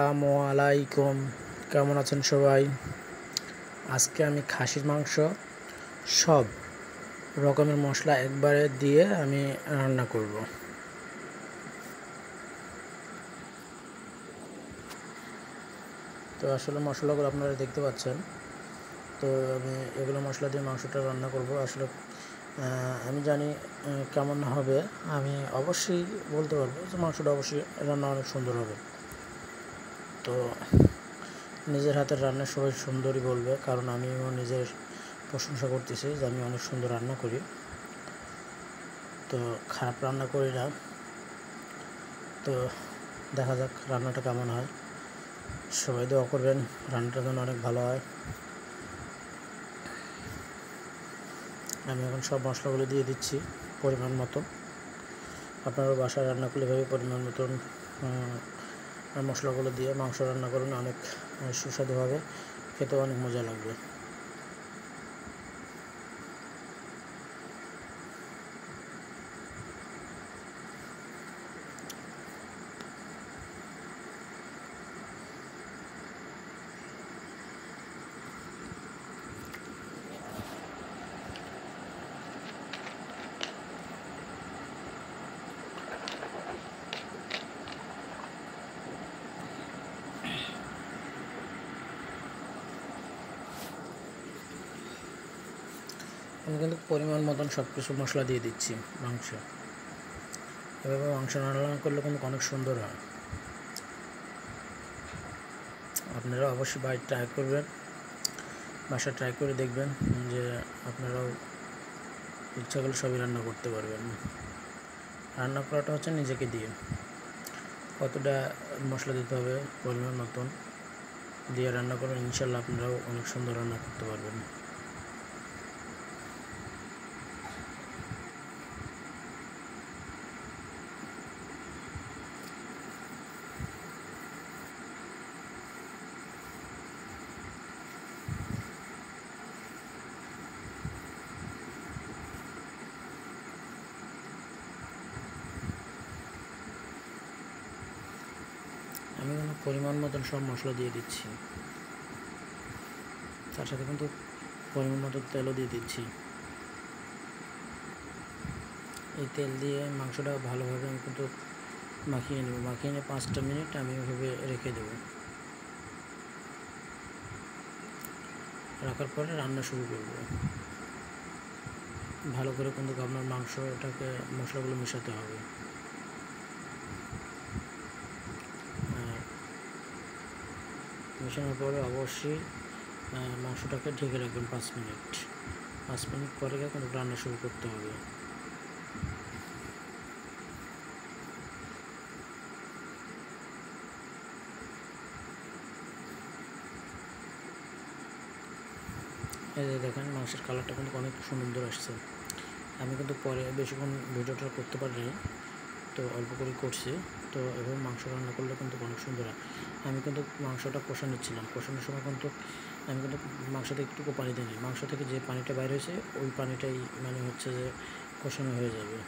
আসসালামু আলাইকুম। কেমন আছেন সবাই? আজকে আমি খাসির মাংস সব রকমের মশলা একবারে দিয়ে আমি রান্না করব। তো আসলে মশলাগুলো আপনারা দেখতে পাচ্ছেন। তো আমি এগুলো মশলা দিয়ে মাংসটা রান্না করব। আসলে আমি জানি কেমন হবে। আমি অবশ্যই বলতে পারবো যে মাংসটা অবশ্যই রান্না অনেক সুন্দর হবে। তো নিজের হাতের রান্না সবাই সুন্দরই বলবে, কারণ আমিও নিজের প্রশংসা করতেছি যে আমি অনেক সুন্দর রান্না করি। তো খারাপ রান্না করি না। তো দেখা যাক রান্নাটা কেমন হয়। সবাই দোয়া করবেন রান্নাটা যেন অনেক ভালো হয়। আমি এখন সব মশলাগুলো দিয়ে দিচ্ছি পরিমাণ মতো। আপনারা বাসায় রান্না করলে এভাবে পরিমাণ মতন মশলাগুলো দিয়ে মাংস রান্না করুন, অনেক সুস্বাদু হবে, খেতেও অনেক মজা লাগবে। আমি কিন্তু পরিমাণ মতন সব কিছু মশলা দিয়ে দিচ্ছি মাংস। এভাবে মাংস রান্না করলে কিন্তু অনেক সুন্দর হয়। আপনারা অবশ্যই বাড়ি ট্রাই করবেন, বাসা ট্রাই করে দেখবেন যে আপনারাও ইচ্ছা করলে সবই রান্না করতে পারবেন। রান্না করাটা হচ্ছে নিজেকে দিয়ে, কতটা মশলা দিতে হবে পরিমাণ মতন দিয়ে রান্না করবেন, ইনশাল্লাহ আপনারাও অনেক সুন্দর রান্না করতে পারবেন। আমি পরিমাণ মতন সব মশলা দিয়ে দিচ্ছি, তার সাথে কিন্তু পরিমাণ মতো তেলও দিয়ে দিচ্ছি। এই তেল দিয়ে মাংসটা ভালোভাবে আমি কিন্তু মাখিয়ে নেব। মাখিয়ে নিয়ে 5টা মিনিট আমি ওইভাবে রেখে দেব। রাখার পরে রান্না শুরু করব। ভালো করে কিন্তু আপনার মাংসটাকে মশলাগুলো মেশাতে হবে। মেশানোর পরে অবশ্যই মাংসটাকে ঢেকে রাখবেন 5 মিনিট। 5 মিনিট পরে কিন্তু রান্না শুরু করতে হবে। এই যে দেখেন মাংসের কালারটা কিন্তু অনেক সুন্দর আসছে। আমি কিন্তু পরে বেশিক্ষণ ভিডিওটা করতে পারিনি, তো অল্প করে করছি। তো এভাবে মাংস রান্না করলে কিন্তু অনেক সুন্দর হয়। আমি কিন্তু মাংসটা কষা নিচ্ছিলাম, কষানোর সময় কিন্তু আমি কিন্তু মাংসতে একটুকু পানি দিইনি। মাংস থেকে যে পানিটা বাইর হয়েছে ওই পানিটাই মানে হচ্ছে যে কষানো হয়ে যাবে।